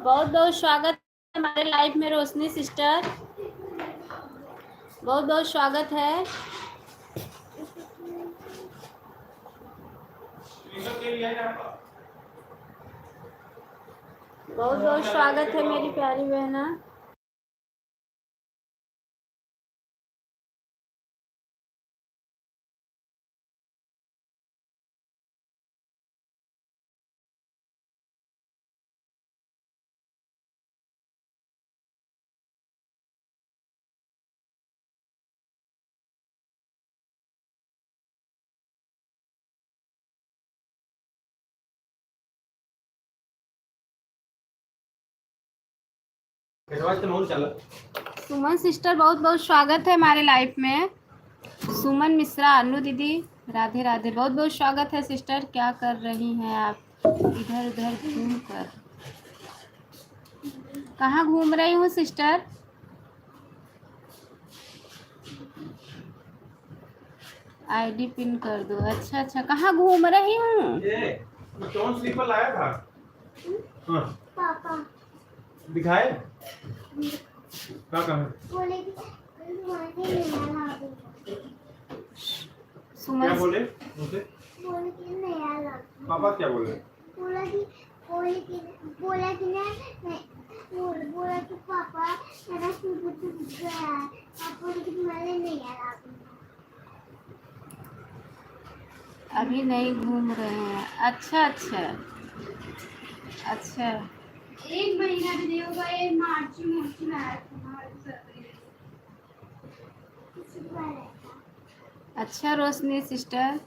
बहुत बहुत स्वागत है हमारे लाइव में रोशनी सिस्टर, बहुत बहुत स्वागत है। बहुत बहुत स्वागत है मेरी प्यारी बहना। सुमन सिस्टर बहुत बहुत स्वागत है हमारे लाइफ में। सुमन मिश्रा, अनु दीदी, राधे राधे, बहुत बहुत स्वागत है सिस्टर। क्या कर रही हैं आप? इधर उधर घूम कर। कहाँ घूम रही हूँ सिस्टर? आईडी पिन कर दो। अच्छा अच्छा, कहाँ घूम रही हूँ? कौन स्लीपर लाया था? हाँ। पापा दिखाए क्या कहा? सुमन क्या बोले उनसे? पापा क्या बोले? बोला कि पापा मेरा स्लीपर टूट गया है। पापा बोले कि मैंने नहीं आया। अभी नहीं घूम रहे हैं। अच्छा अच्छा अच्छा, 1 महीना भी नहीं होगा। ये मार्च में आया था। अच्छा रोशनी सिस्टर,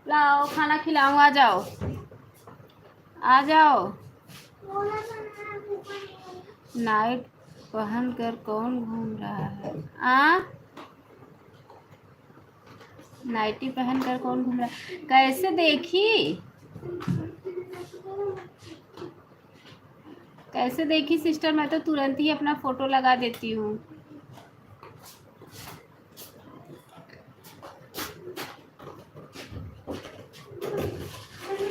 लाओ खाना खिलाऊं, आ जाओ आ जाओ। नाइट पहन कर कौन घूम रहा है? नाइटी पहन कर कौन घूम रहा है? कैसे देखी? कैसे देखी सिस्टर? मैं तो तुरंत ही अपना फोटो लगा देती हूँ।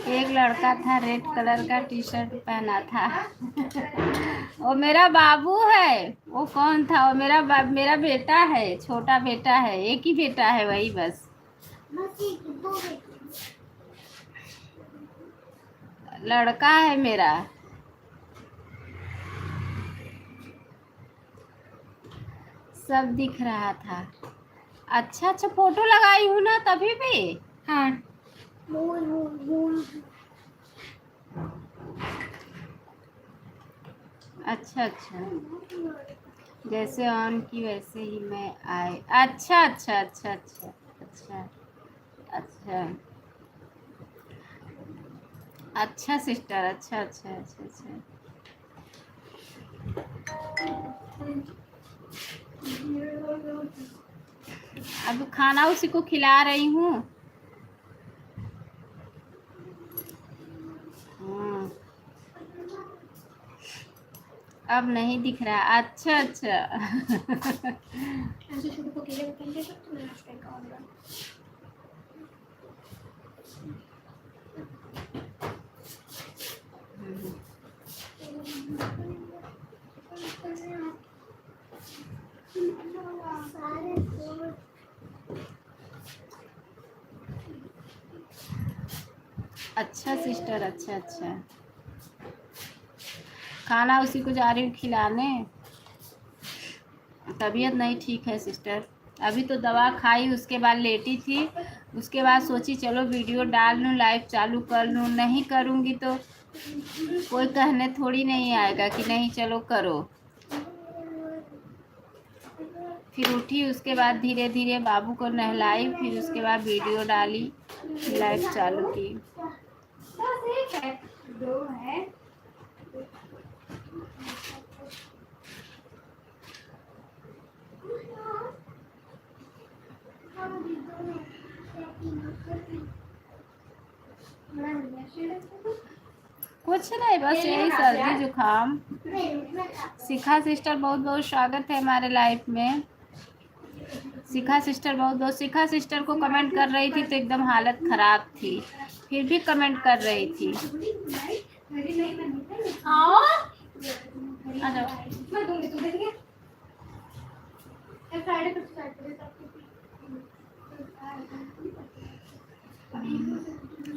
एक लड़का था, रेड कलर का टी शर्ट पहना था। वो मेरा बाबू है। वो कौन था? वो मेरा बेटा है, छोटा बेटा है, एक ही बेटा है, वही बस। लड़का है मेरा। सब दिख रहा था। अच्छा अच्छा, फोटो लगाई हूँ ना तभी भी। हाँ, अच्छा अच्छा, जैसे ऑन की वैसे ही मैं आए। अच्छा अच्छा अच्छा अच्छा अच्छा अच्छा अच्छा सिस्टर, अच्छा अच्छा अच्छा अच्छा। अब खाना उसी को खिला रही हूँ। अब नहीं दिख रहा। अच्छा अच्छा। अच्छा सिस्टर, अच्छा अच्छा। खाना उसी को जा रही हूँ खिलाने। तबीयत नहीं ठीक है सिस्टर। अभी तो दवा खाई, उसके बाद लेटी थी। उसके बाद सोची चलो वीडियो डाल लूँ, लाइव चालू कर लूँ। नहीं करूँगी तो कोई कहने थोड़ी नहीं आएगा कि नहीं चलो करो। फिर उठी, उसके बाद धीरे धीरे बाबू को नहलाई, फिर उसके बाद वीडियो डाली, लाइव चालू की। कुछ नहीं, बस यही सर्दी जुकाम। शिखा सिस्टर बहुत बहुत स्वागत है हमारे लाइफ में। शिखा सिस्टर बहुत बहुत, शिखा सिस्टर को कमेंट कर रही थी तो एकदम हालत ख़राब थी, फिर भी कमेंट कर रही थी। आओ आ जाओ।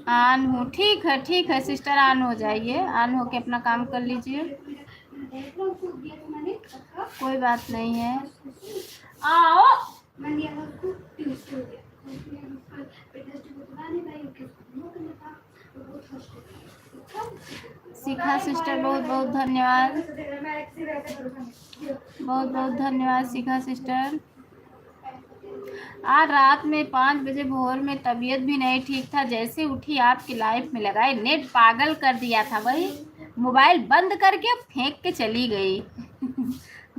ऑन हो, ठीक है सिस्टर, ऑन हो जाइए, ऑन होके अपना काम कर लीजिए, कोई बात नहीं है। आओ शिखा सिस्टर बहुत बहुत धन्यवाद, बहुत बहुत धन्यवाद शिखा सिस्टर। आज रात में 5 बजे भोर में तबीयत भी नहीं ठीक था, जैसे उठी आपकी लाइफ में लगाए, नेट पागल कर दिया था, वही मोबाइल बंद करके फेंक के चली गई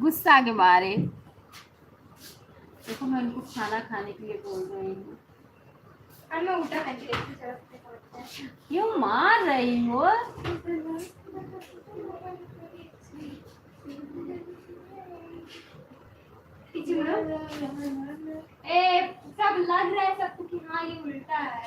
गुस्सा के मारे। देखो मैं उनको खाना खाने के लिए बोल रही हूँ। क्यों मार रही हो? सब लग रहा है सबको कि हाँ ये उल्टा है।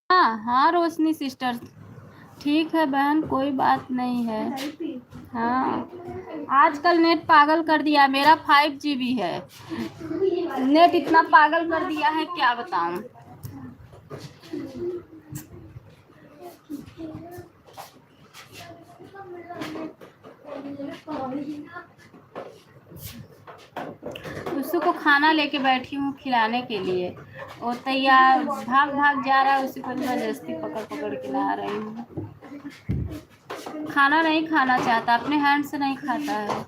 हाँ हाँ रोशनी सिस्टर, ठीक है बहन, कोई बात नहीं है। हाँ आजकल नेट पागल कर दिया, मेरा 5 GB है, नेट इतना पागल कर दिया है क्या बताऊं। उसी को खाना लेके बैठी हूँ खिलाने के लिए, वो तैयार भाग भाग जा रहा है, उसी को जबरदस्ती पकड़ पकड़ के ला रही हूँ। खाना नहीं खाना चाहता, अपने हैंड से नहीं खाता है।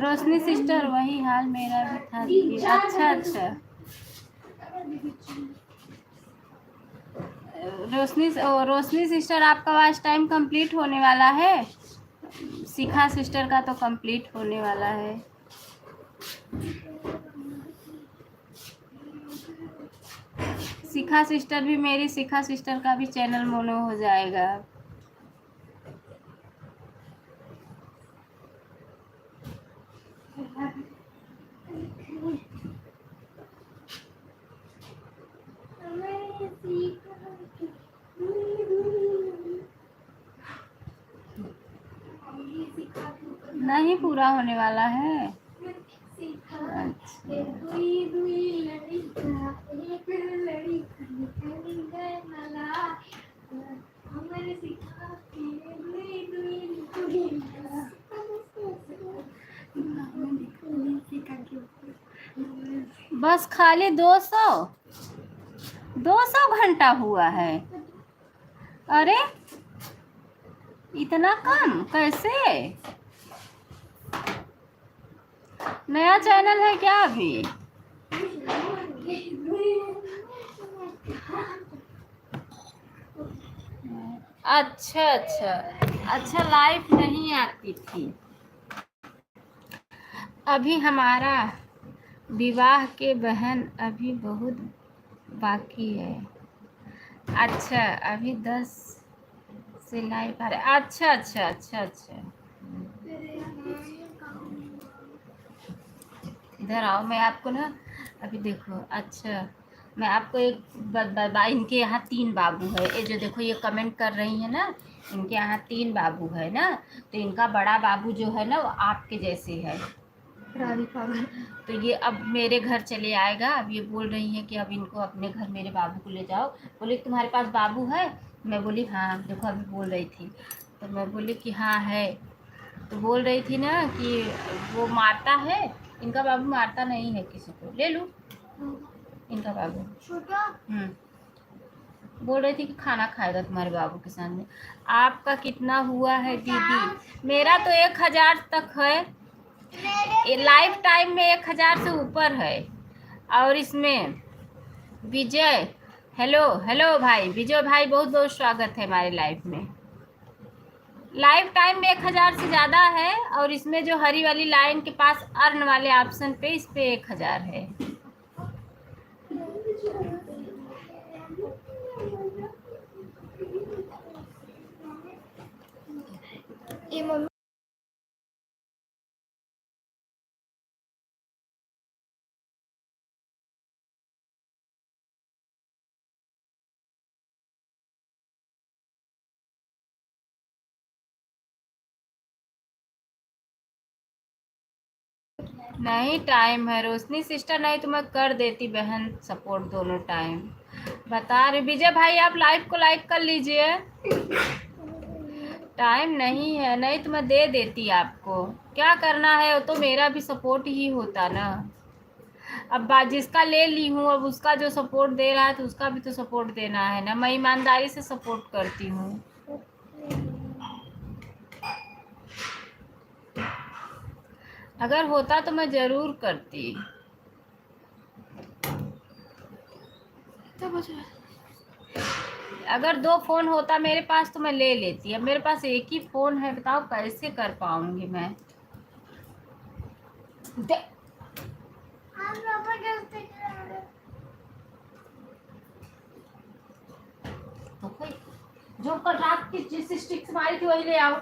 रोशनी सिस्टर वही हाल मेरा भी था दीदी। अच्छा अच्छा रोशनी सिस्टर, आपका वॉच टाइम कंप्लीट होने वाला है, शिखा सिस्टर का तो कंप्लीट होने वाला है। शिखा सिस्टर भी, मेरी शिखा सिस्टर का भी चैनल मोनो हो जाएगा। नहीं पूरा होने वाला है। बस खाली 200 घंटा हुआ है। अरे इतना कम कैसे? नया चैनल है क्या अभी? अच्छा लाइव नहीं आती थी। अभी हमारा विवाह के बहन अभी बहुत बाकी है। अच्छा अभी 10 से लाइव आ रहा है। अच्छा इधर आओ, मैं आपको ना अभी देखो। अच्छा मैं आपको एक इनके यहाँ 3 बाबू है, ये जो देखो ये कमेंट कर रही है ना, इनके यहाँ 3 बाबू है ना, तो इनका बड़ा बाबू जो है ना वो आपके जैसे है। तो ये अब मेरे घर चले आएगा। अब ये बोल रही है कि अब इनको अपने घर मेरे बाबू को ले जाओ। बोले तुम्हारे पास बाबू है? मैं बोली हाँ, देखो अभी बोल रही थी, तो मैं बोली कि हाँ है। तो बोल रही थी ना कि वो मारता है, इनका बाबू मारता नहीं है किसी को। ले लूं इनका बाबू। छोटा बोल रही थी कि खाना खाएगा तुम्हारे बाबू के सामने। आपका कितना हुआ है दीदी? मेरा तो 1000 तक है, मेरे लाइफ टाइम में 1000 से ऊपर है। और इसमें विजय, हेलो हेलो भाई विजय भाई, बहुत बहुत स्वागत है हमारे लाइफ में। लाइफ टाइम में 1000 से ज़्यादा है, और इसमें जो हरी वाली लाइन के पास अर्न वाले ऑप्शन पे, इस पे 1000 है। ये मम्मी नहीं टाइम है रोशनी सिस्टर, नहीं तो मैं कर देती बहन सपोर्ट दोनों टाइम। बता रहे विजय भाई, आप लाइव को लाइक कर लीजिए। टाइम नहीं है, नहीं तो मैं दे देती आपको। क्या करना है, वो तो मेरा भी सपोर्ट ही होता ना। अब बात जिसका ले ली हूँ, अब उसका जो सपोर्ट दे रहा है तो उसका भी तो सपोर्ट देना है ना। मैं ईमानदारी से सपोर्ट करती हूँ। अगर होता तो मैं ज़रूर करती। अगर 2 फ़ोन होता मेरे पास तो मैं ले लेती। अब मेरे पास एक ही फ़ोन है, बताओ कैसे कर पाऊंगी मैं। हम जबरदस्ती कर रहे हैं। तो कोई जो कल रात की जिस स्टिक से मारी थी वही ले आओ।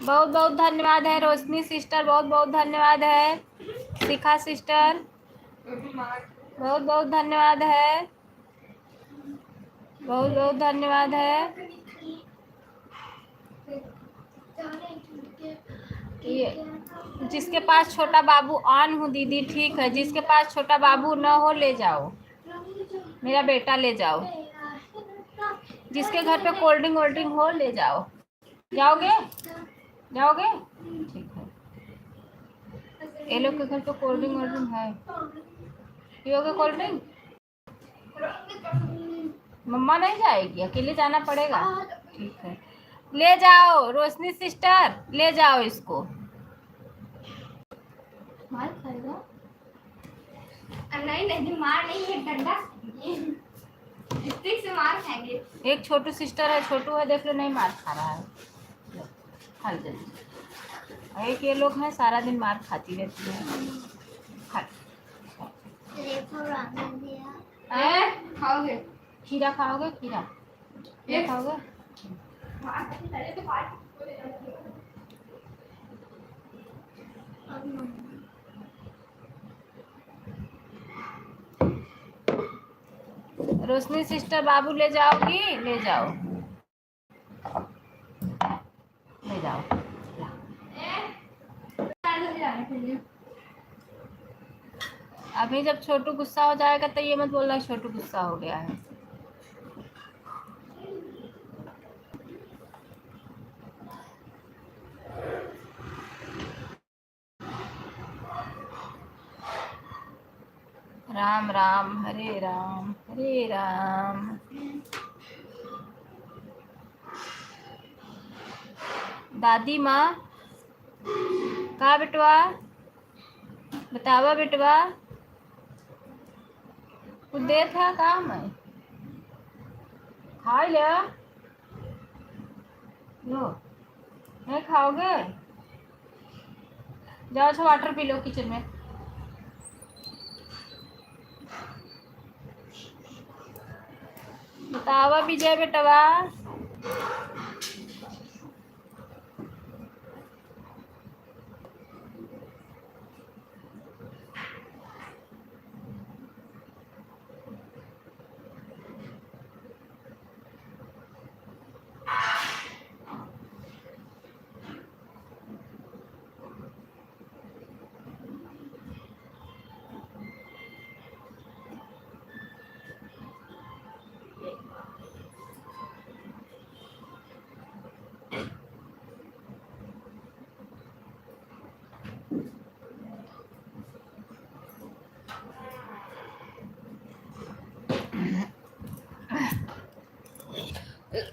बहुत बहुत धन्यवाद है रोशनी सिस्टर, बहुत बहुत धन्यवाद है शिखा सिस्टर, बहुत बहुत धन्यवाद है, बहुत बहुत धन्यवाद है। ये जिसके पास छोटा बाबू ऑन हूँ दीदी, ठीक है, जिसके पास छोटा बाबू न हो ले जाओ, मेरा बेटा ले जाओ, जिसके घर पे कोल्ड ड्रिंक वोल्ड ड्रिंक हो ले जाओ। जाओगे जाओगे, ठीक है। ये लोग के घर पे कोल्ड ड्रिंक वोल्ड ड्रिंक है, पियोगे कोल्ड ड्रिंक? मम्मा नहीं जाएगी, अकेले जाना पड़ेगा, ठीक है। ले जाओ रोशनी सिस्टर, ले जाओ इसको। मार खाएगा? नहीं नहीं, मार नहीं है, डंडा स्टिक से मार खाएंगे। एक छोटू सिस्टर है, छोटू है, देख लो नहीं मार खा रहा है, खा ले जल्दी। एक ये लोग हैं सारा दिन मार खाती रहती है। खा खाओगे? खीरा खाओगे? खीरा ये खाओगे? रोशनी सिस्टर बाबू ले जाओगी? ले जाओ, ले जाओ। अभी जब छोटू गुस्सा हो जाएगा तो ये मत बोलना छोटू गुस्सा हो गया है। राम राम हरे राम हरे राम। दादी माँ का बेटवा बतावा, बेटवा कुछ दे था काम है, खा लिया लो, नहीं खाओगे? जाओ अच्छा वाटर पी लो किचन में। बतावा विजय बेटवा।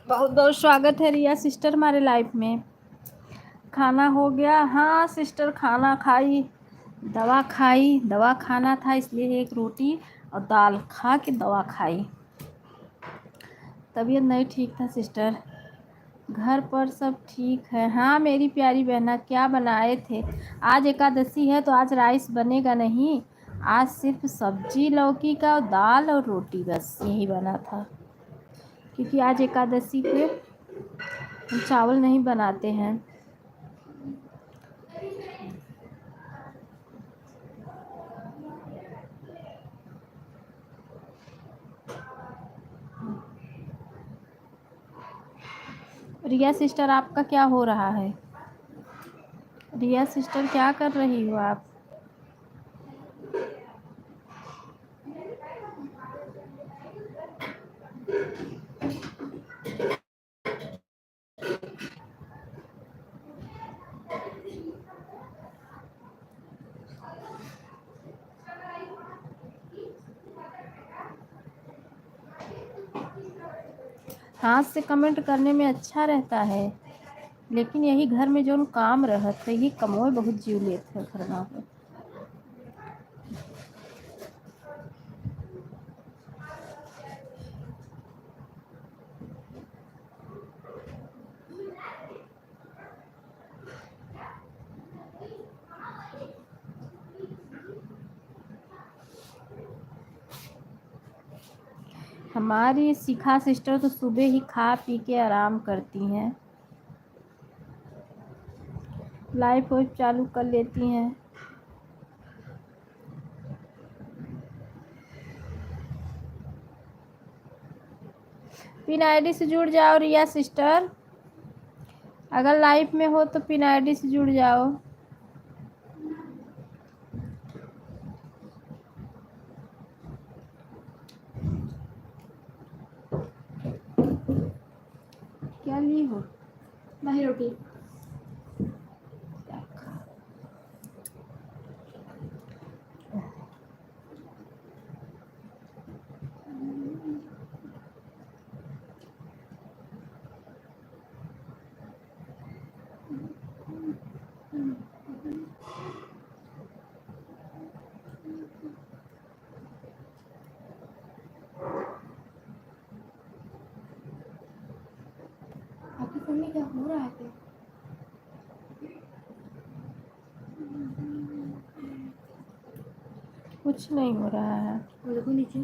बहुत बहुत स्वागत है रिया सिस्टर हमारे लाइफ में। खाना हो गया? हाँ सिस्टर खाना खाई, दवा खाई, दवा खाना था इसलिए एक रोटी और दाल खा के दवा खाई। तबीयत नहीं ठीक था सिस्टर। घर पर सब ठीक है? हाँ मेरी प्यारी बहना, क्या बनाए थे? आज एकादशी है तो आज राइस बनेगा नहीं, आज सिर्फ सब्जी लौकी का, दाल और रोटी, बस यही बना था, क्योंकि आज एकादशी पे हम चावल नहीं बनाते हैं। रिया सिस्टर आपका क्या हो रहा है? रिया सिस्टर क्या कर रही हो आप? हाथ से कमेंट करने में अच्छा रहता है, लेकिन यही घर में जो काम रहत है, ये कमोए बहुत जीव लेते हैं घर में। हमारी शिखा सिस्टर तो सुबह ही खा पी के आराम करती हैं। लाइफ वाइफ चालू कर लेती हैं। पिन आईडी से जुड़ जाओ रिया सिस्टर, अगर लाइफ में हो तो पिन आईडी से जुड़ जाओ। क्या ली हो? वही रोटी। आपके फोन में क्या हो रहा है? कुछ नहीं हो रहा है। वो देखो नीचे।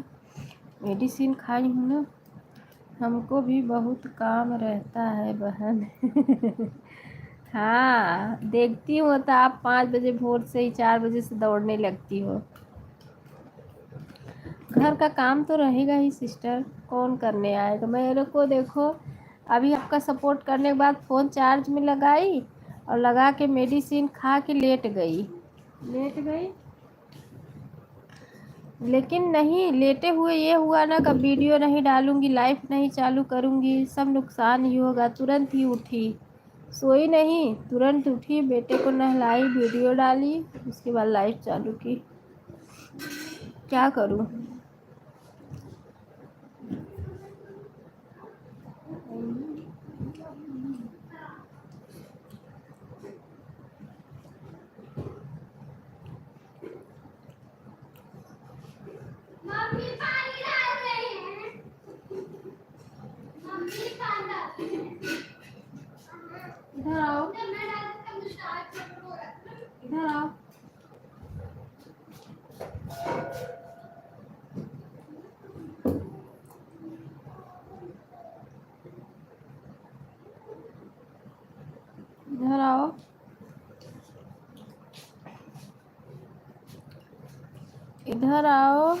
मेडिसिन खाई हूँ ना, हमको भी बहुत काम रहता है बहन। हाँ देखती हूँ तो आप 5 बजे भोर से ही 4 बजे से दौड़ने लगती हो। घर का काम तो रहेगा ही सिस्टर, कौन करने आएगा। मेरे को देखो अभी आपका सपोर्ट करने के बाद फ़ोन चार्ज में लगाई और लगा के मेडिसिन खा के लेट गई। लेकिन नहीं, लेटे हुए ये हुआ ना, कब वीडियो नहीं डालूंगी, लाइफ नहीं चालू करूंगी, सब नुकसान ही होगा। तुरंत ही उठी, सोई नहीं, तुरंत उठी, बेटे को नहलाई, वीडियो डाली, उसके बाद लाइफ चालू की। क्या करूं? मम्मी पानी डाल रहे हैं। मम्मी पानी डाल रहे हैं। इधर आओ, जब मैं डालता हूँ स्टार्ट करो। इधर आओ। इधर आओ। इधर आओ।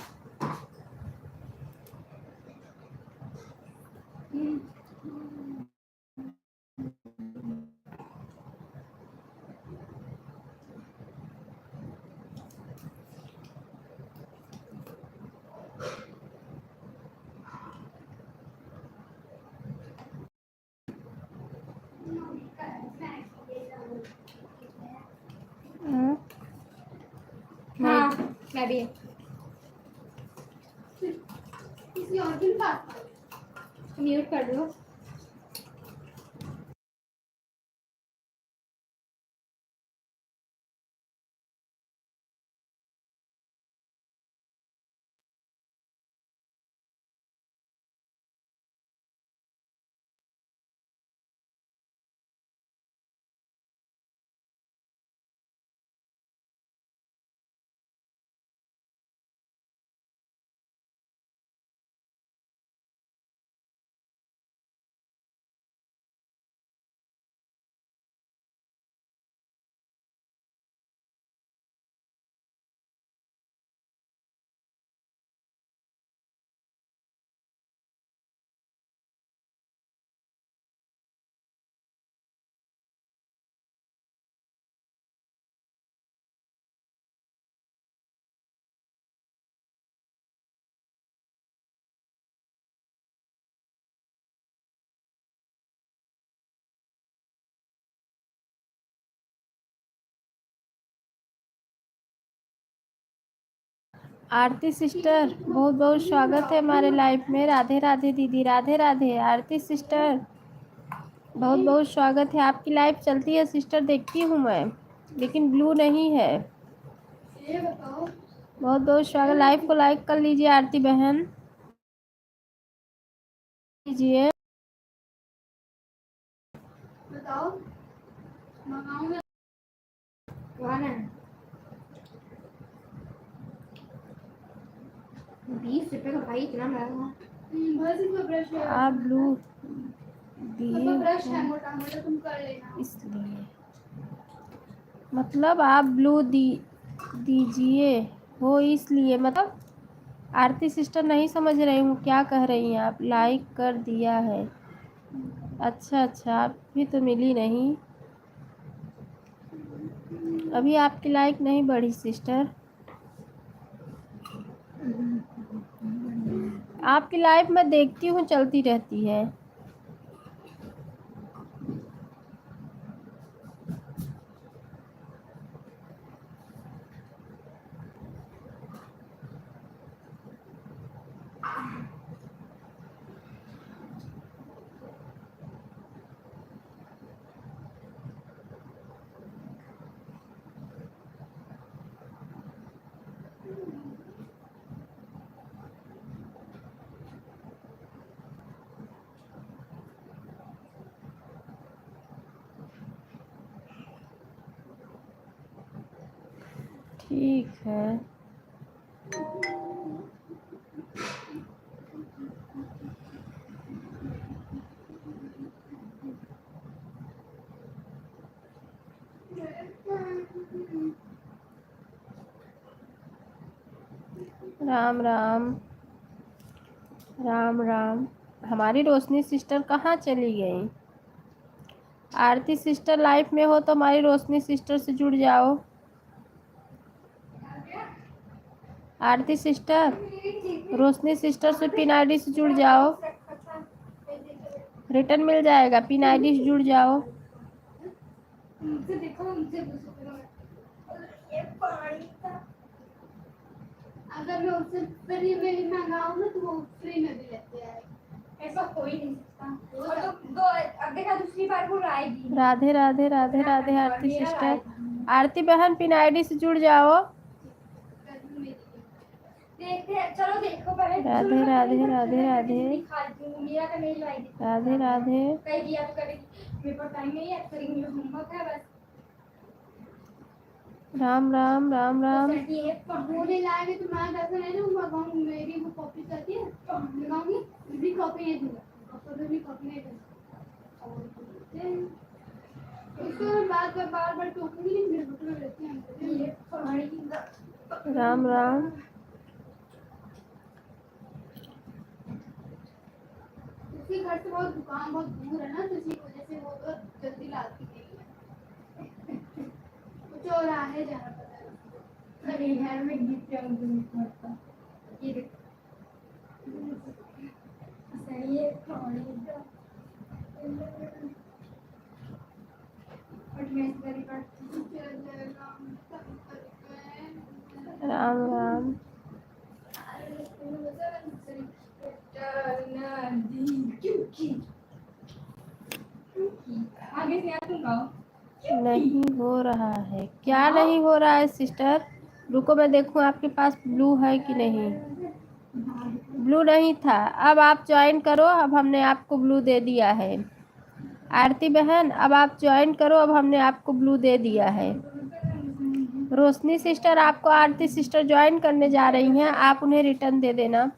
हाँ मैं भी। किसी और की बात म्यूट कर दो। आरती सिस्टर बहुत बहुत स्वागत है हमारे लाइफ में। राधे राधे दीदी, राधे राधे। आरती सिस्टर बहुत बहुत स्वागत है। आपकी लाइफ चलती है सिस्टर, देखती हूँ मैं, लेकिन ब्लू नहीं है। ये बताओ। बहुत बहुत स्वागत। लाइव को लाइक कर लीजिए आरती बहन, लीजिए। बताओ मंगाऊं मैं? कौन है? 20 रुपए का भाई इतना महंगा। बस इसमें ब्रश है। आप ब्लू इसमें ब्रश है मोटा मोटा, तुम कर लेना। इसलिए मतलब आप ब्लू दीजिए हो इसलिए, मतलब आरती सिस्टर नहीं समझ रही हूँ क्या कह रही हैं आप। लाइक कर दिया है। अच्छा अच्छा, आप भी तो मिली नहीं, अभी आपकी लाइक नहीं बढ़ी सिस्टर। आपकी लाइव मैं देखती हूँ, चलती रहती है। ठीक है। राम राम राम राम। हमारी रोशनी सिस्टर कहाँ चली गई? आरती सिस्टर लाइफ में हो तो हमारी रोशनी सिस्टर से जुड़ जाओ। आरती सिस्टर, रोशनी सिस्टर से पिन आईडी से जुड़ जाओ, रिटर्न मिल जाएगा। पिन आईडी से जुड़ जाओ। अगर मैं उससे फ्री में भी मंगाऊँ ना तो वो फ्री में भी लेते हैं। ऐसा हो ही नहीं सकता। और तो दो अब देखा दूसरी बार वो आएगी। राधे राधे राधे राधे आरती सिस्टर। आरती बहन पिन आईडी से जुड़ जाओ। देखते हैं, चलो देखो पहले। राधे राधे राधे राधे मीरा का मेल आई थी। राधे राधे। कहीं दिया तो करेगी, मेरे पास टाइम नहीं है, करेंगे मेरा होमवर्क है बस। राम राम राम राम। पढ़ने लाएंगे तो मैं ऐसा नहीं दूंगा, कहूँ मेरी वो कॉपी करती है लगाऊंगी, मेरी कॉपी नहीं दूंगा, मेरी कॉपी नहीं दूंगा। उसको बार बार टोकूंगी नहीं, मेरे बुक में रहते हैं ये पढ़ाई। राम राम। उसके घर से बहुत दुकान बहुत दूर है ना, तो इसी वजह से वो तो जल्दी लाती नहीं है। वो चौराहे जाना पड़ता है। अरे यार मैं गिफ्ट क्या मुझे ये देखो सही है। राम राम। आगे से तुम गाओ। नहीं हो रहा है, क्या नहीं हो रहा है सिस्टर? रुको मैं देखूं आपके पास ब्लू है कि नहीं। ब्लू नहीं था, अब आप ज्वाइन करो, अब हमने आपको ब्लू दे दिया है। आरती बहन अब आप ज्वाइन करो, अब हमने आपको ब्लू दे दिया है। रोशनी सिस्टर आपको आरती सिस्टर ज्वाइन करने जा रही हैं, आप उन्हें रिटर्न दे देना।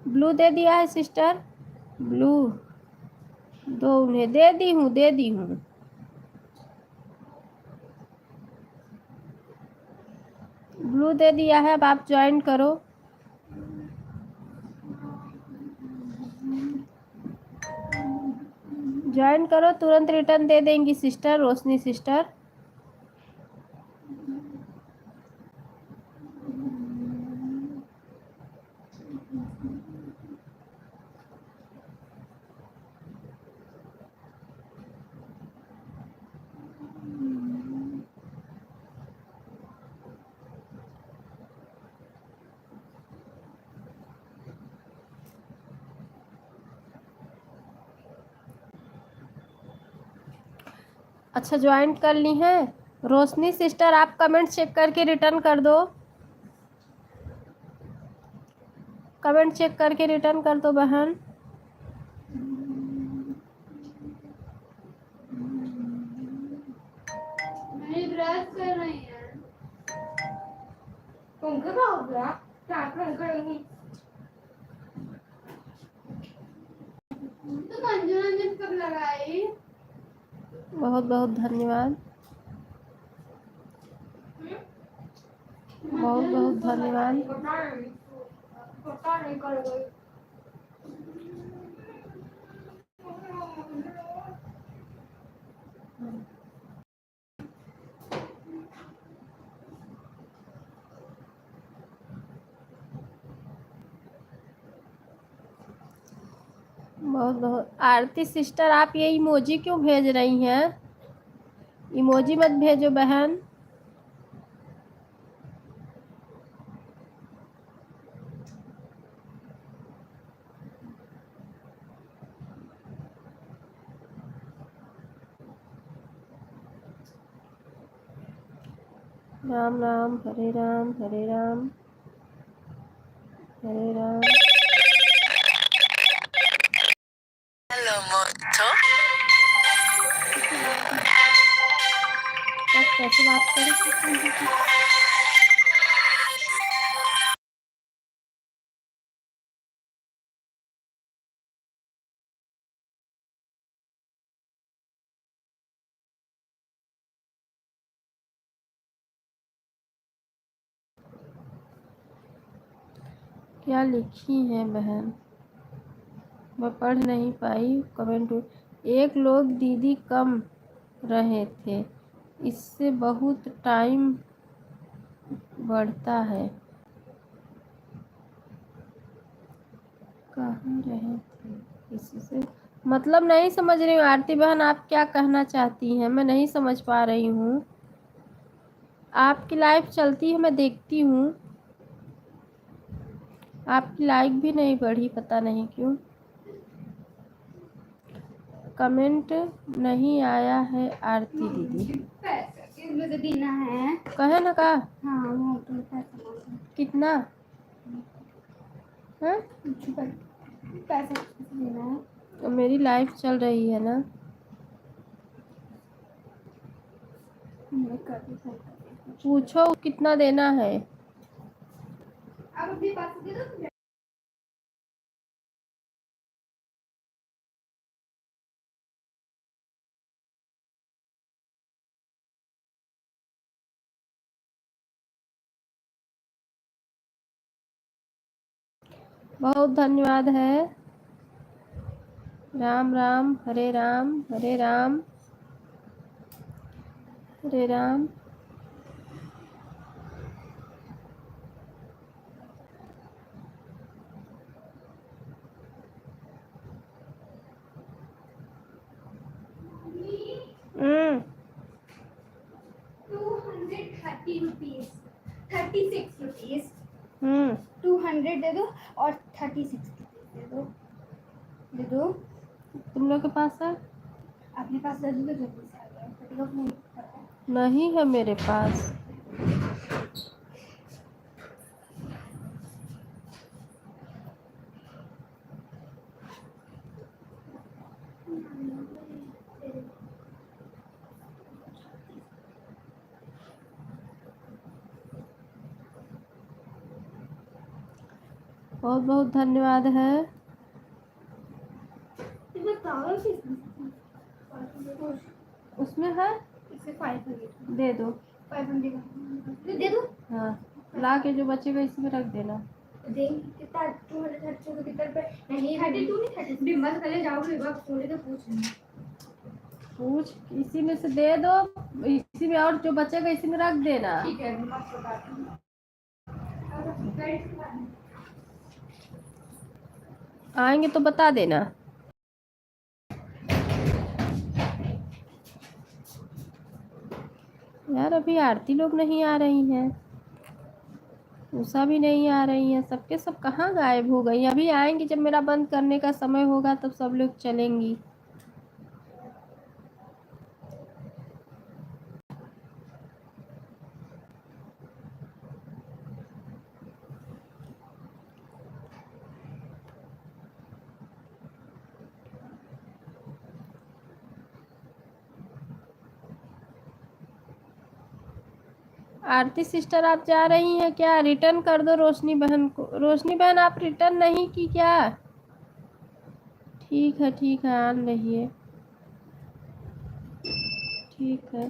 ब्लू दे दिया है सिस्टर, ब्लू दो उन्हें दे दी हूँ, दे दी हूँ। ब्लू दे दिया है, अब आप ज्वाइन करो। ज्वाइन करो, तुरंत रिटर्न दे देंगी सिस्टर, रोशनी सिस्टर। अच्छा ज्वाइन कर ली हैं रोशनी सिस्टर, आप कमेंट चेक करके रिटर्न कर दो। कमेंट चेक करके रिटर्न कर दो बहन। मैं ब्रश कर रही है। पंखा का हो गया क्या करेंगी? तो मंजुला ने कब लगाई? बहुत बहुत धन्यवाद। बहुत बहुत धन्यवाद। पता नहीं कर गई। बहुत बहुत आरती सिस्टर, आप ये इमोजी क्यों भेज रही हैं? इमोजी मत भेजो बहन। राम राम, हरे राम हरे राम हरे राम। आप कैसे बात करें? क्या लिखी है बहन? मैं पढ़ नहीं पाई कमेंट। एक लोग दीदी कम रहे थे, इससे बहुत टाइम बढ़ता है। कहाँ रहे थे इससे मतलब नहीं समझ रही हूँ आरती बहन, आप क्या कहना चाहती हैं? मैं नहीं समझ पा रही हूँ। आपकी लाइव चलती है, मैं देखती हूँ, आपकी लाइक भी नहीं बढ़ी, पता नहीं क्यों। कमेंट नहीं आया है आरती दीदी। इसमें तो देना है। कहे ना का हाँ वो तो पैसा मांगता है। कितना है? पैसा देना है। तो मेरी लाइव चल रही है ना। मैं कर दूँ। पूछो कितना देना है। अब अपने पास दे दो। बहुत धन्यवाद है। राम राम हरे राम हरे राम हरे राम। हम्म 230 रुपीज 36 रुपीज। हम्म 200 दे दो और 36 दे दो। दे दो। तुम लोग के पास है? अपने पास दे दो तो जल्दी से आ गया। कटेगा नहीं पता। नहीं है मेरे पास। बहुत बहुत धन्यवाद है। उसमें है, इससे 500 दे दो। 500 दे दो। हाँ, ला के जो बचेगा इसमें रख देना। दे कितना 230 तो कितना पे नहीं 32 नहीं 30 डिम्बा से पहले जाओगे बात थोड़ी तो पूछ लेना। पूछ, इसी में से दे दो, इसी में और जो बचेगा इसी में रख देना। ठीक है मैं आपको बताती हूँ। आएंगे तो बता देना। यार अभी आरती लोग नहीं आ रही हैं, उषा भी नहीं आ रही है, सबके सब कहाँ गायब हो गई? अभी आएंगी जब मेरा बंद करने का समय होगा तब सब लोग चलेंगी। आरती सिस्टर आप जा रही हैं क्या? रिटर्न कर दो रोशनी बहन को। रोशनी बहन आप रिटर्न नहीं की क्या? ठीक है आन रही है। ठीक है।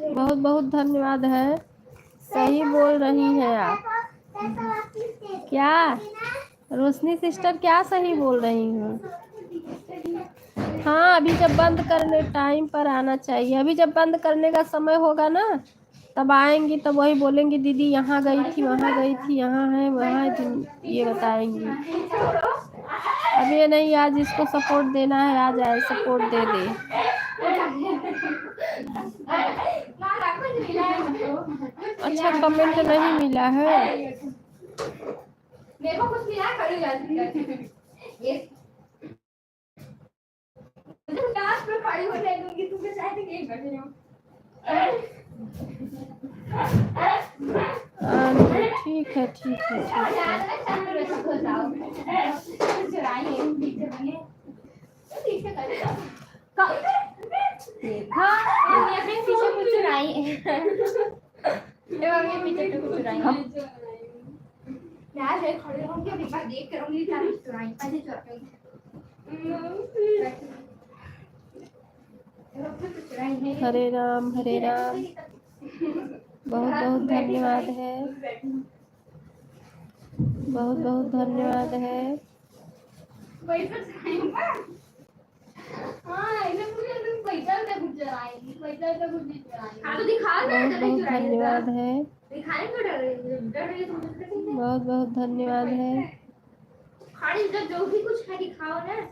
बहुत बहुत धन्यवाद है। सही बोल रही हैं आप। क्या रोशनी सिस्टर, क्या सही बोल रही हूँ? हाँ, अभी जब बंद करने टाइम पर आना चाहिए। अभी जब बंद करने का समय होगा ना, तब आएंगी, तब वही बोलेंगी दीदी यहाँ गई थी, वहाँ गई थी, यहाँ है, वहाँ है, ये बताएंगी। अब ये नहीं आज इसको सपोर्ट देना है, आज आए सपोर्ट दे दे। अच्छा कमेंट नहीं मिला है। मेरे को कुछ मिला खड़ी जाती है ये क्लास में खड़ी हो जाएगी तू के साथ नहीं कर रही हूं। ठीक है ठीक है ठीक है। देखा ये अपने पीछे कुछ चुराई है ये अपने पीछे कुछ चुराई है यार है खड़े होंगे अभी बार देख कर होंगी क्या चुराई पैसे चुराई हरे राम हरे राम। बहुत बहुत धन्यवाद है, बहुत बहुत धन्यवाद है। हाँ इसे मुझे तुम पैसा दे कुछ चुराएगी पैसा दे कुछ नहीं चुराएगी हाँ तो दिखा दे बहुत बहुत धन्यवाद है, दिखाने को डर रही है तुम बहुत बहुत धन्यवाद है। खाली जो भी कुछ है दिखाओ ना।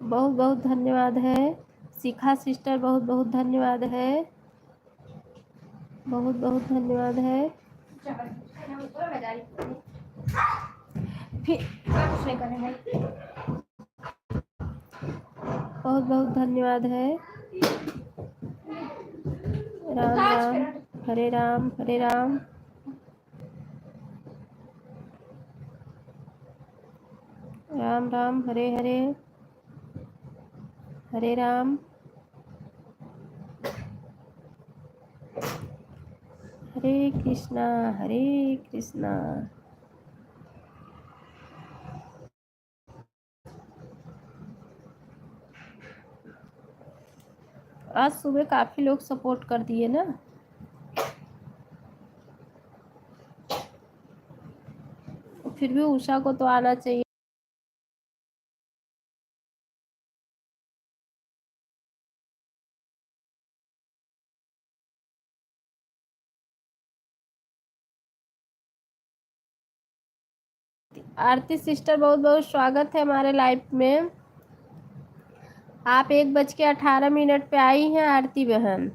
बहुत बहुत धन्यवाद है। शिखा सिस्टर बहुत बहुत धन्यवाद है, बहुत बहुत धन्यवाद है। फिर बहुत बहुत धन्यवाद है। राम राम हरे राम हरे राम। राम राम हरे हरे, हरे राम हरे कृष्णा हरे कृष्णा। आज सुबह काफी लोग सपोर्ट कर दिए ना। फिर भी उषा को तो आना चाहिए। आरती सिस्टर बहुत बहुत स्वागत है हमारे लाइव में। आप 1:18 पे आई हैं आरती बहन।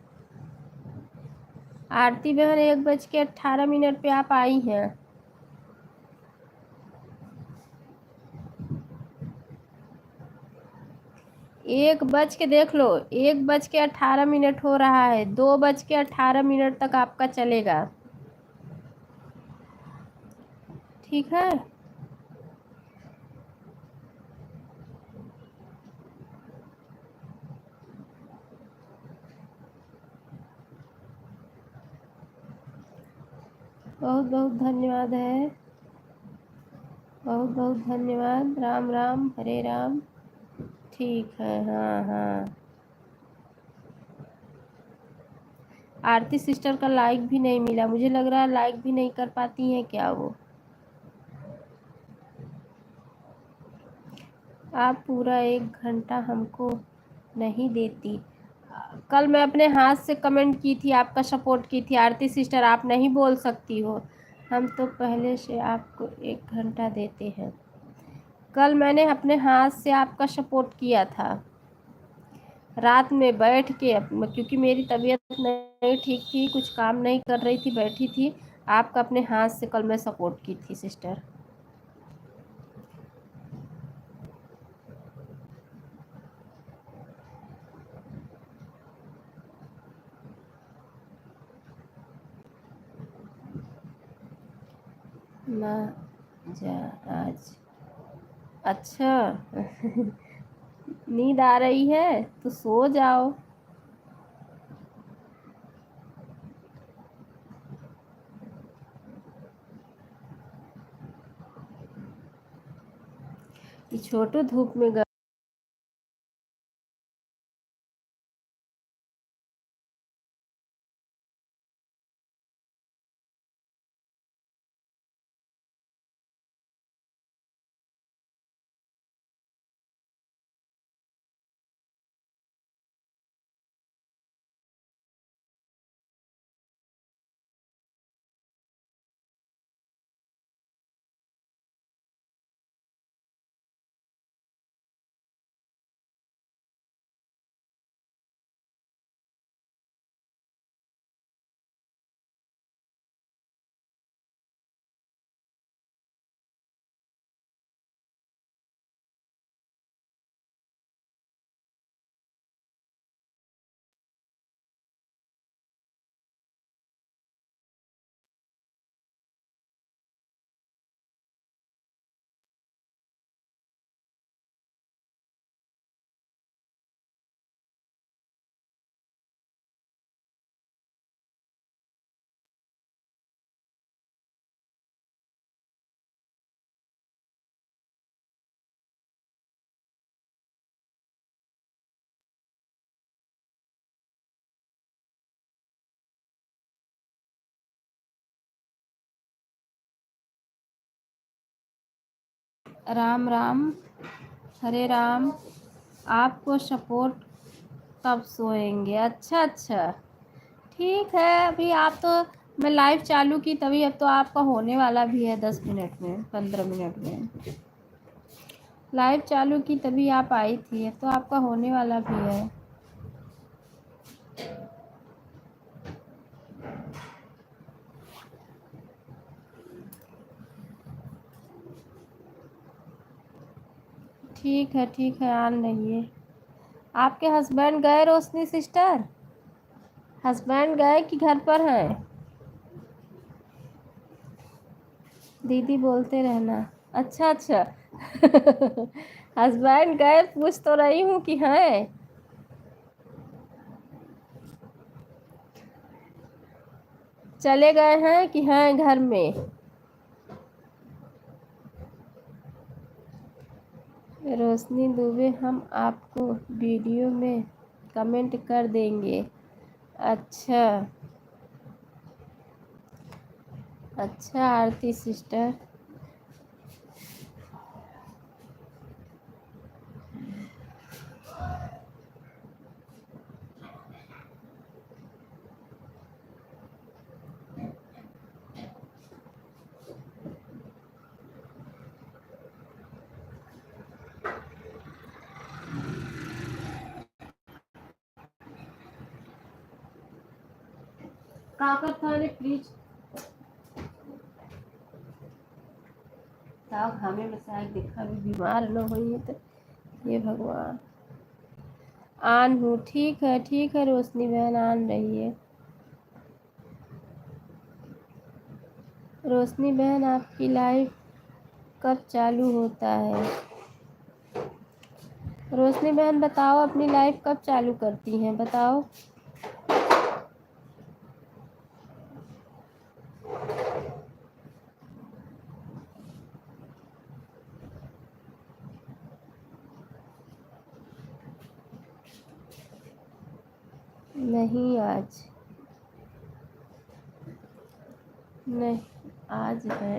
आरती बहन 1:18 पे आप आई हैं। एक बज के देख लो, 1:18 हो रहा है, 2:18 तक आपका चलेगा, ठीक है। बहुत बहुत धन्यवाद है, बहुत बहुत धन्यवाद। राम राम हरे राम। ठीक है, हाँ हाँ। आरती सिस्टर का लाइक भी नहीं मिला, मुझे लग रहा है लाइक भी नहीं कर पाती हैं क्या वो। आप पूरा 1 घंटा हमको नहीं देती। कल मैं अपने हाथ से कमेंट की थी, आपका सपोर्ट की थी। आरती सिस्टर आप नहीं बोल सकती हो, हम तो पहले से आपको 1 घंटा देते हैं। कल मैंने अपने हाथ से आपका सपोर्ट किया था, रात में बैठ के, क्योंकि मेरी तबीयत नहीं ठीक थी, कुछ काम नहीं कर रही थी, बैठी थी। आपका अपने हाथ से कल मैं सपोर्ट की थी सिस्टर। ना जा आज। अच्छा नींद आ रही है तो सो जाओ। ये छोटू धूप में राम राम हरे राम। आपको सपोर्ट कब सोएंगे? अच्छा अच्छा ठीक है। अभी आप तो मैं लाइव चालू की तभी, अब तो आपका होने वाला भी है 10 मिनट में 15 मिनट में। लाइव चालू की तभी आप आई थी, अब तो आपका होने वाला भी है। ठीक है आन रहिए। आपके हस्बैंड गए रोशनी सिस्टर? हस्बैंड गए कि घर पर हैं? दीदी बोलते रहना। अच्छा अच्छा हस्बैंड गए, पूछ तो रही हूँ कि हैं। चले गए हैं कि हैं घर में? रोशनी दुबे, हम आपको वीडियो में कमेंट कर देंगे। अच्छा अच्छा आरती सिस्टर। काकर थाने प्लीज ताव हमें में शायद देखा भी बीमार न होइए तो ये भगवान। आन हूँ। ठीक है रोशनी बहन आन रही है। रोशनी बहन आपकी लाइव कब चालू होता है? रोशनी बहन बताओ अपनी लाइव कब चालू करती हैं, बताओ। नहीं आज नहीं, आज है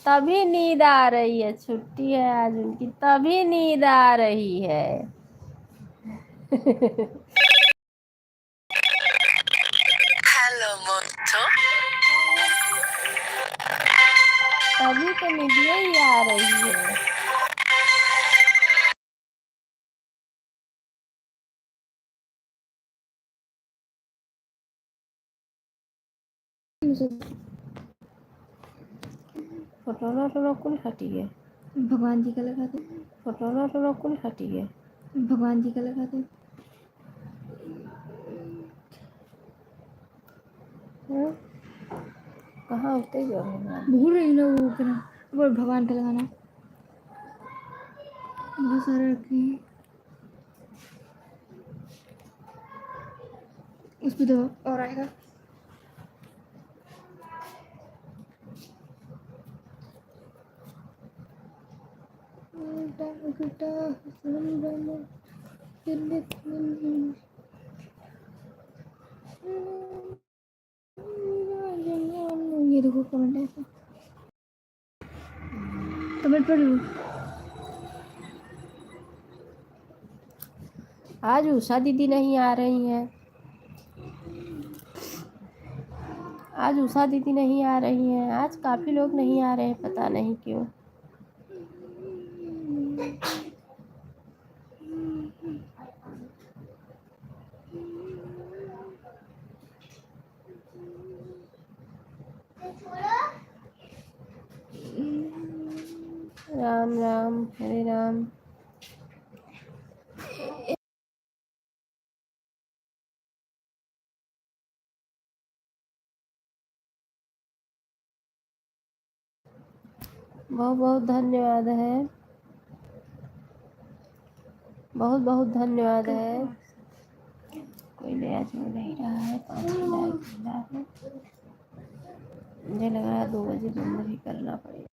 तभी नींद आ रही है। छुट्टी है आज उनकी तभी नींद आ रही है हेलो मोटो। तभी तो नींदिए ही आ रही है। फोटोना टोना कुल हटी है। भगवान जी का लगा दो। फोटोना टोना कुल हटी है। भगवान जी का लगा दो। हाँ? कहाँ उतरे जो है भूल रही ना वो भगवान का लगाना बहुत सारे रखे हैं उस पर दो और आएगा ये देखो कमेंट ऐसा कमेंट पढ़ लो आज उषा दीदी नहीं आ रही हैं। आज उषा दीदी नहीं आ रही हैं। आज काफ़ी लोग नहीं आ रहे हैं, पता नहीं क्यों। राम राम हरे राम। बहुत बहुत धन्यवाद है। बहुत बहुत धन्यवाद है। कोई नया जुड़ नहीं रहा है। 5 लाइक मिला है। मुझे लग रहा है 2 बजे बंद भी करना पड़ेगा।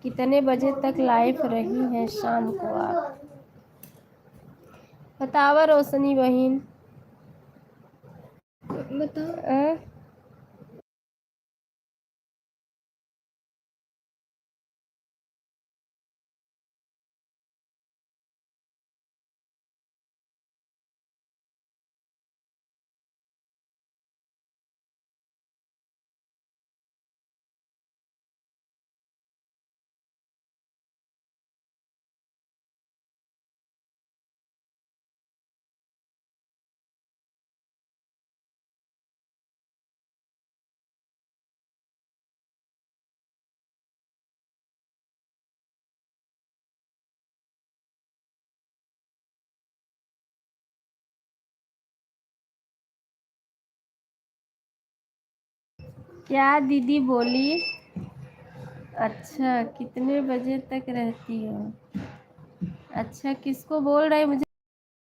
कितने बजे तक लाइव रही हैं शाम को आप? बतावा रोशनी बहन। बताओ क्या दीदी बोली? अच्छा, कितने बजे तक रहती हो? अच्छा, किसको बोल रही? मुझे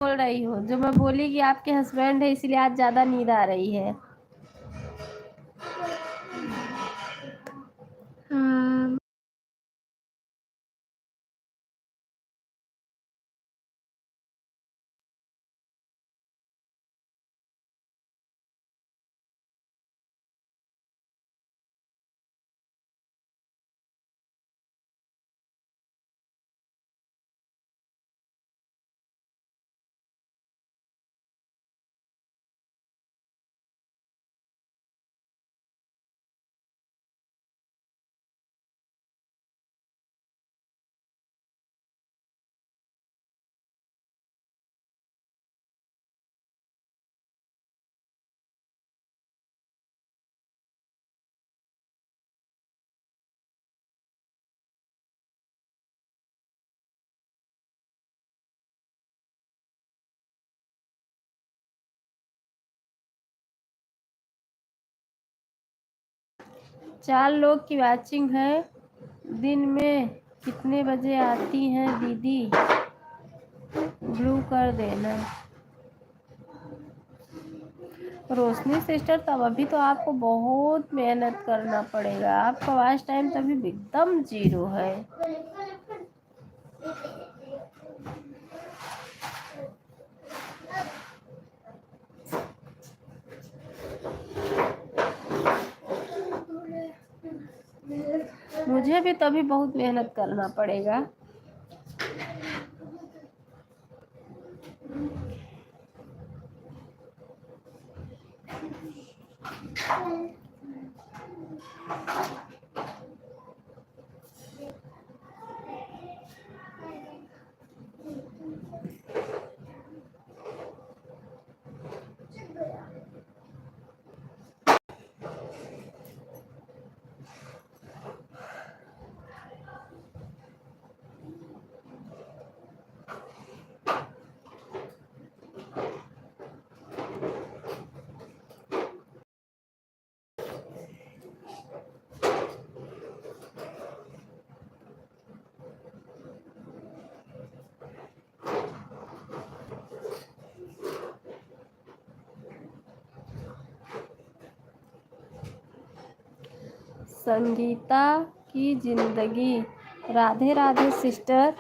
बोल रही हो? जो मैं बोली कि आपके हस्बैंड है इसलिए आज ज़्यादा नींद आ रही है। हाँ 4 लोग की वॉचिंग है। दिन में कितने बजे आती हैं दीदी? ब्लू कर देना। रोशनी सिस्टर, तब अभी तो आपको बहुत मेहनत करना पड़ेगा। आपका वॉच टाइम तभी एकदम 0 है। मुझे भी तभी बहुत मेहनत करना पड़ेगा। संगीता की जिंदगी। राधे राधे सिस्टर,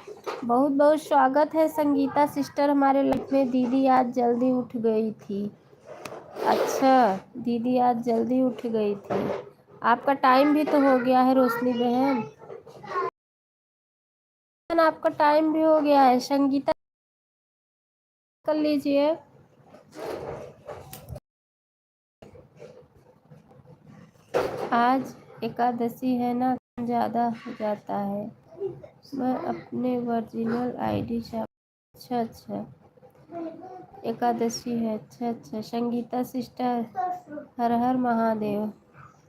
बहुत बहुत स्वागत है संगीता सिस्टर हमारे लाइफ में। दीदी आज जल्दी उठ गई थी। अच्छा, दीदी आज जल्दी उठ गई थी। आपका टाइम भी तो हो गया है रोशनी बहन, आपका टाइम भी हो गया है। संगीता कर लीजिए। आज एकादशी है ना, ज़्यादा हो जाता है। मैं अपने ओरिजिनल आईडी से। अच्छा अच्छा, एकादशी है। अच्छा अच्छा, संगीता सिस्टर हर हर महादेव।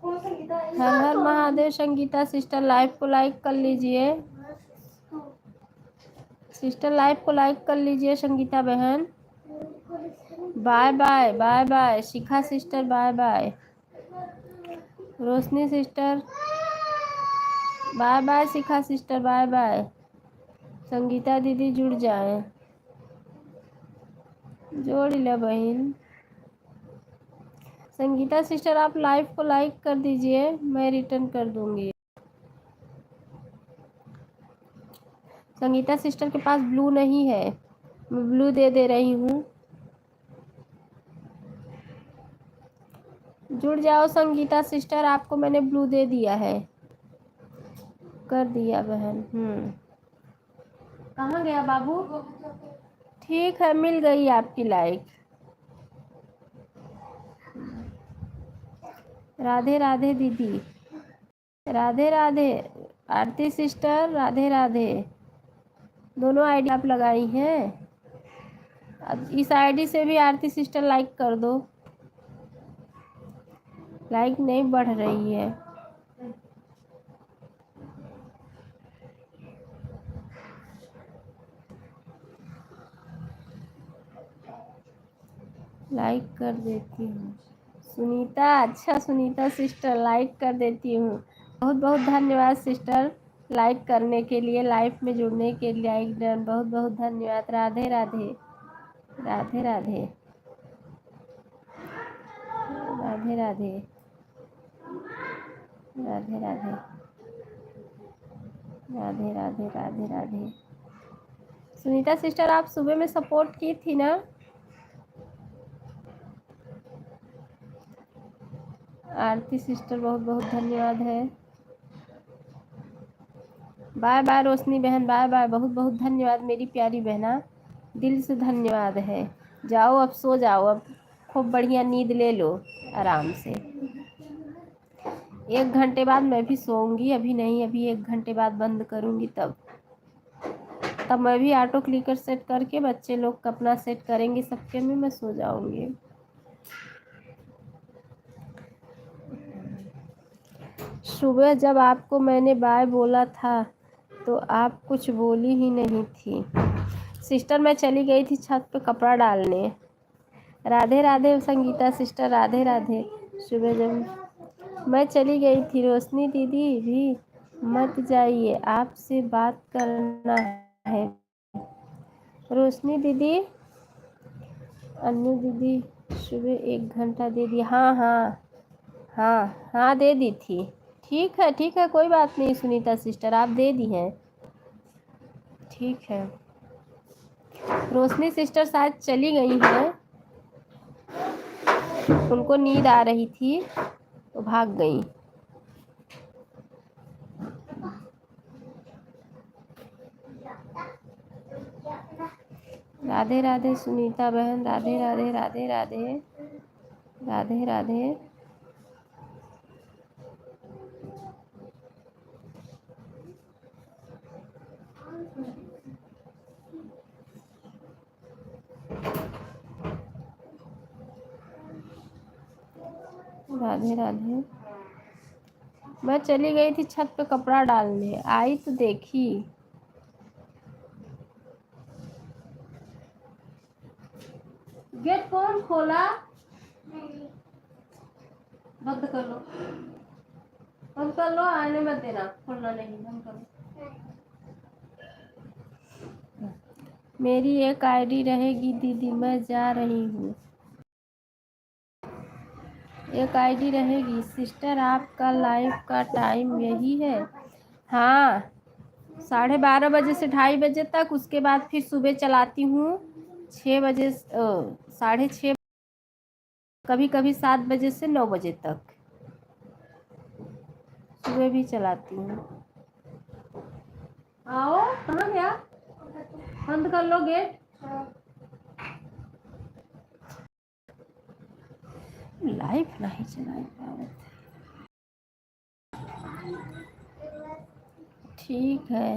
हर हर महादेव। संगीता सिस्टर लाइव को लाइक कर लीजिए। सिस्टर लाइव को लाइक कर लीजिए संगीता बहन। Bye bye bye bye. Shikha sister bye bye. Roshni sister bye bye. Shikha sister bye bye. Sangeeta दीदी जुड़ जाए, जोड़ लो बहन। संगीता सिस्टर आप लाइव को लाइक कर दीजिए, मैं रिटर्न कर दूंगी। संगीता सिस्टर के पास ब्लू नहीं है, मैं ब्लू दे रही हूँ। जुड़ जाओ संगीता सिस्टर, आपको मैंने ब्लू दे दिया है। कर दिया बहन। कहाँ गया बाबू? ठीक है, मिल गई आपकी लाइक। राधे राधे दीदी। राधे राधे आरती सिस्टर। राधे राधे। दोनों आईडी आप लगाई हैं। अब इस आईडी से भी आरती सिस्टर लाइक कर दो। लाइक नहीं बढ़ रही है। लाइक कर देती हूँ सुनीता। अच्छा सुनीता सिस्टर लाइक कर देती हूँ। बहुत बहुत धन्यवाद सिस्टर लाइक करने के लिए, लाइव में जुड़ने के लिए। लाइक डन, बहुत बहुत धन्यवाद। राधे राधे। राधे राधे। राधे राधे। राधे राधे। राधे राधे। राधे राधे। सुनीता सिस्टर आप सुबह में सपोर्ट की थी ना? आरती सिस्टर बहुत बहुत धन्यवाद है। बाय बाय रोशनी बहन, बाय बाय। बहुत बहुत धन्यवाद मेरी प्यारी बहना, दिल से धन्यवाद है। जाओ अब सो जाओ, अब खूब बढ़िया नींद ले लो आराम से। 1 घंटे बाद मैं भी सोऊंगी, अभी नहीं, अभी 1 घंटे बाद बंद करूंगी। तब मैं भी ऑटो क्लिकर सेट करके बच्चे लोग का अपना सेट करेंगे सबके में, मैं सो जाऊंगी। सुबह जब आपको मैंने बाय बोला था तो आप कुछ बोली ही नहीं थी सिस्टर। मैं चली गई थी छत पे कपड़ा डालने। राधे राधे संगीता सिस्टर। राधे राधे। सुबह जब मैं चली गई थी। रोशनी दीदी भी मत जाइए, आपसे बात करना है। रोशनी दीदी, अन्नू दीदी सुबह 1 घंटा दे दी। हाँ हाँ हाँ हाँ, दे दी थी। ठीक है, कोई बात नहीं सुनीता सिस्टर, आप दे दी हैं, ठीक है। रोशनी सिस्टर शायद चली गई हैं, उनको नींद आ रही थी तो भाग गई। राधे राधे सुनीता बहन, राधे राधे राधे राधे राधे राधे। राधे राधे। मैं चली गई थी छत पे कपड़ा डालने, आई तो देखी। गेट कौन खोला? बंद कर लो, बंद कर लो, आने मत देना, खोलना नहीं, बंद कर लो। मेरी एक आईडी रहेगी दीदी, मैं जा रही हूँ। एक आईडी रहेगी सिस्टर, आपका लाइव का टाइम यही है? हाँ, 12:30 से 2:30 तक, उसके बाद फिर सुबह चलाती हूँ 6 बजे 6:30, कभी कभी 7 बजे से 9 बजे तक सुबह भी चलाती हूँ। आओ, कहाँ गया? बंद कर लो गेट। लाइव नहीं चलाई पावत। ठीक है।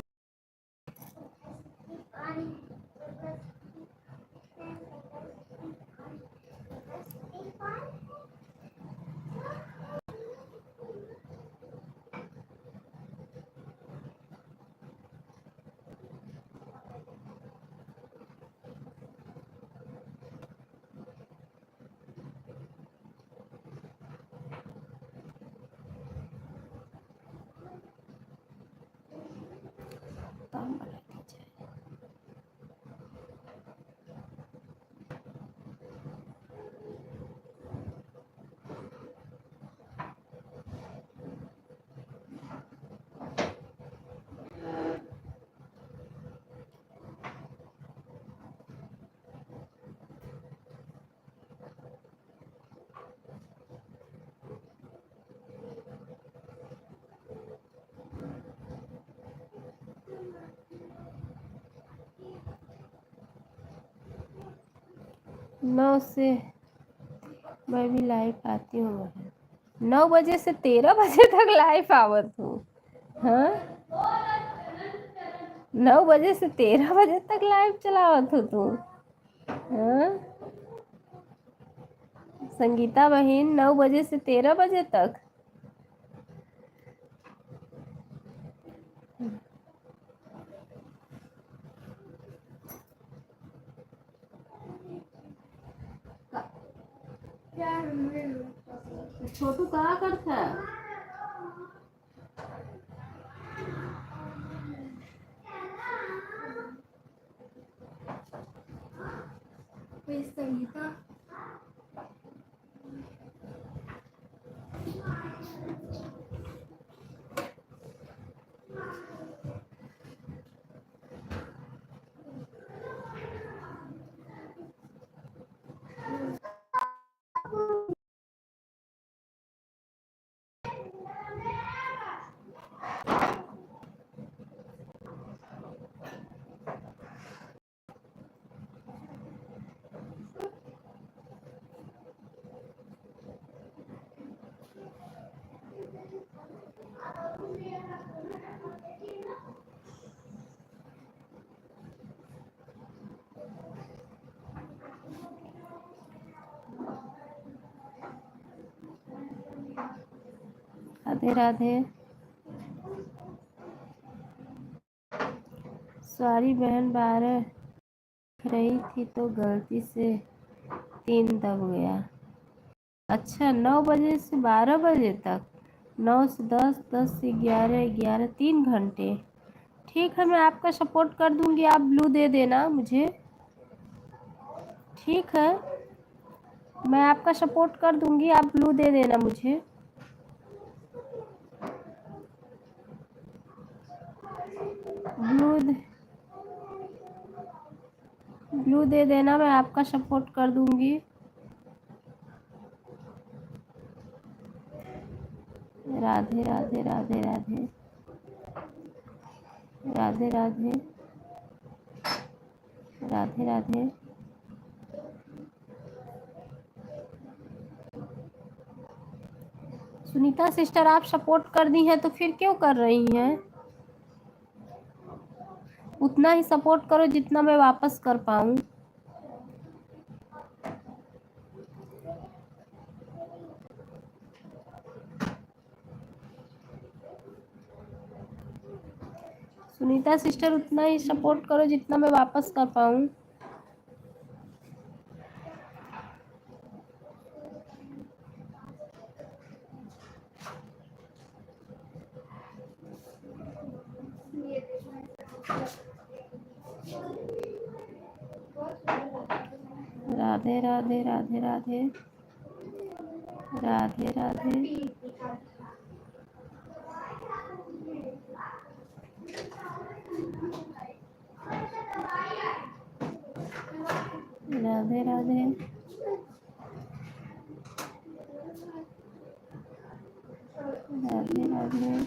नौ से मैं भी लाइव आती हूँ, 9 बजे से 13 बजे तक लाइव आवत हूँ। हाँ, 9 बजे से 13 बजे तक लाइव चलावत हो तू? हाँ, संगीता बहन, 9 बजे से 13 बजे तक। छोटू कहाँ करता है? संगीता राधे राधे। सॉरी बहन, 12 रही थी तो गलती से 3 दब गया। अच्छा, 9 बजे से 12 बजे तक। 9 से 10, 10 से 11, 11, 3 घंटे। ठीक है, मैं आपका सपोर्ट कर दूंगी, आप ब्लू दे देना मुझे। ठीक है, मैं आपका सपोर्ट कर दूंगी, आप ब्लू दे देना मुझे। ब्लू ब्लू दे देना, मैं आपका सपोर्ट कर दूंगी। राधे राधे राधे राधे राधे राधे राधे राधे। सुनीता सिस्टर, आप सपोर्ट कर दी हैं तो फिर क्यों कर रही हैं? उतना ही सपोर्ट करो जितना मैं वापस कर पाऊँ। सुनीता सिस्टर, उतना ही सपोर्ट करो जितना मैं वापस कर पाऊँ। राधे राधे राधे राधे राधे राधे राधे राधे राधे राधे।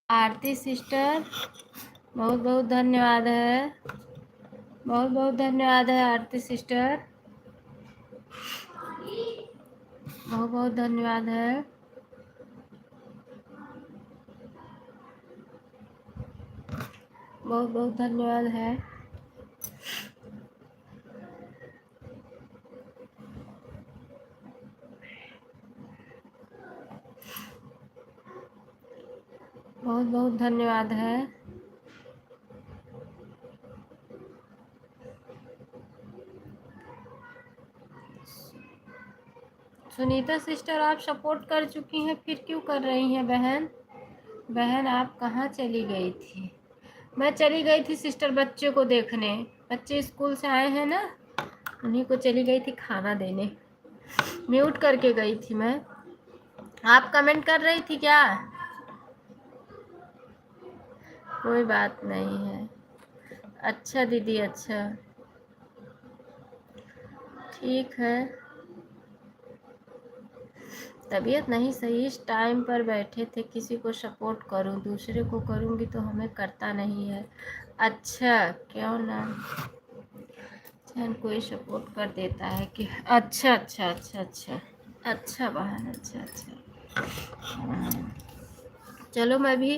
आरती सिस्टर बहुत बहुत धन्यवाद है, बहुत बहुत धन्यवाद है आरती सिस्टर, बहुत बहुत धन्यवाद है। बहुत बहुत धन्यवाद है। बहुत बहुत धन्यवाद है। सुनीता सिस्टर आप सपोर्ट कर चुकी हैं, फिर क्यों कर रही हैं बहन? बहन आप कहाँ चली गई थी? मैं चली गई थी सिस्टर बच्चे को देखने, बच्चे स्कूल से आए हैं ना, उन्हीं को चली गई थी खाना देने, म्यूट करके गई थी मैं। आप कमेंट कर रही थी क्या? कोई बात नहीं है। अच्छा दीदी, अच्छा ठीक है। तबीयत नहीं सही, इस टाइम पर बैठे थे, किसी को सपोर्ट करूं, दूसरे को करूंगी तो हमें करता नहीं है। अच्छा क्यों ना, चैन कोई सपोर्ट कर देता है कि अच्छा अच्छा अच्छा अच्छा अच्छा बहन, अच्छा अच्छा। चलो मैं भी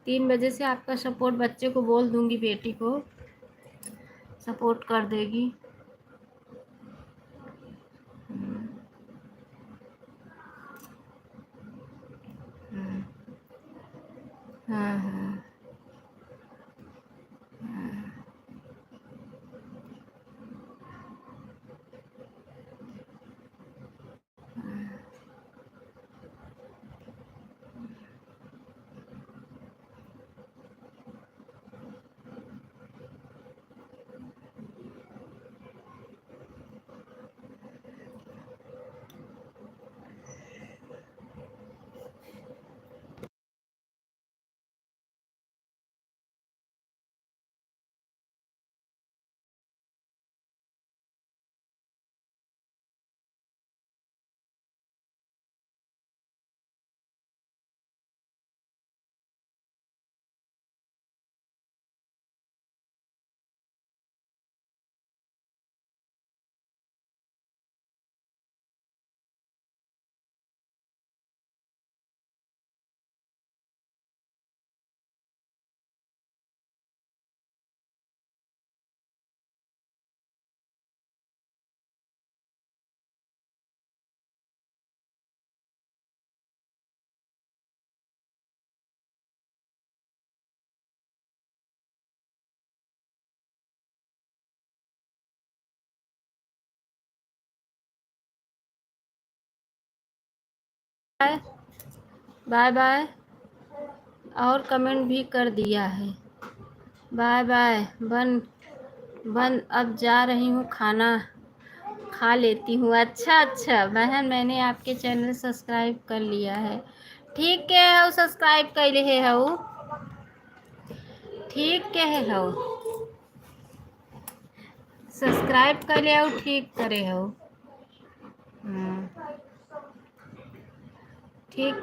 3 बजे से आपका सपोर्ट बच्चे को बोल दूंगी, बेटी को सपोर्ट कर देगी। हाँ हाँ बाय बाय। और कमेंट भी कर दिया है, बाय बाय। बन अब जा रही हूँ, खाना खा लेती हूँ। अच्छा अच्छा बहन, मैंने आपके चैनल सब्सक्राइब कर लिया है। ठीक है, सब्सक्राइब कर ले है, ठीक है, सब्सक्राइब कर ले, ठीक करे हो। ठीक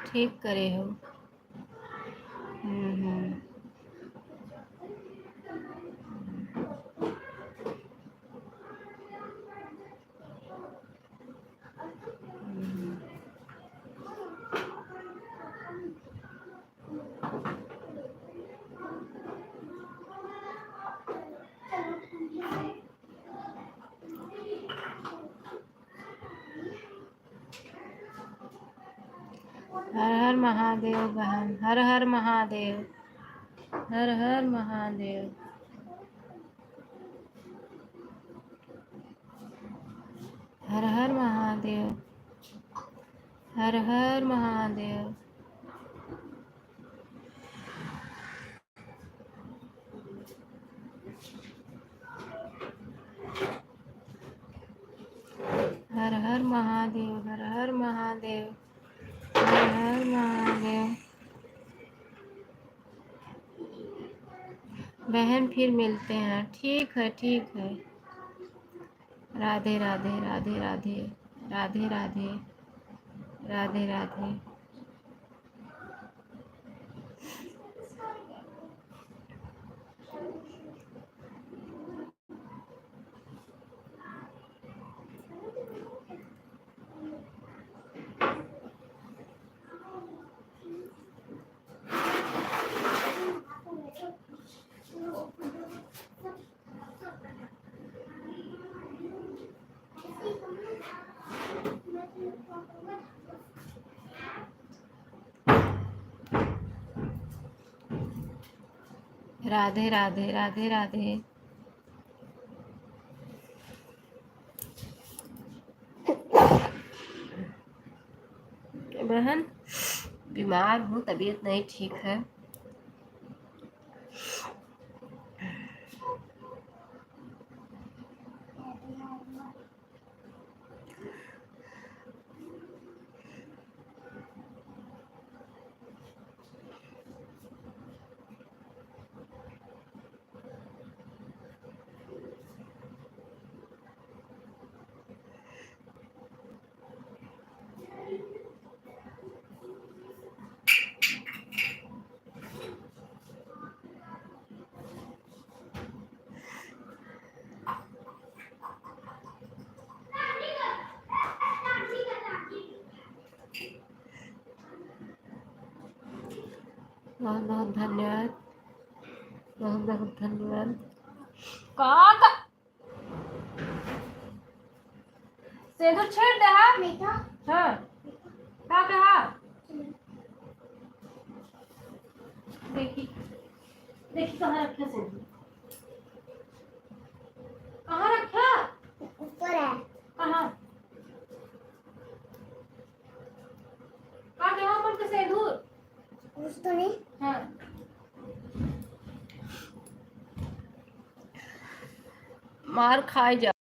ठीक करे हो। हर हर महादेव बहन, हर हर महादेव, हर हर महादेव। हर हर महादेव, हर हर महादेव। हर हर महादेव, हर हर महादेव, हर हर महादेव। बहन फिर मिलते हैं, ठीक है, ठीक है। राधे राधे, राधे राधे, राधे राधे। राधे राधे। राधे राधे राधे राधे। बहन बीमार हूँ, तबीयत नहीं ठीक है। बहुत बहुत धन्यवाद, बहुत बहुत धन्यवाद। काका सेंधु छेड़ दे हा मीठा हाँ का कहा देखी देखी कहाँ रखा सेंधु, कहाँ रखा, ऊपर है। कहाँ का कहा मन के सेंधु कुछ तो नहीं। हाँ मार खाए जा।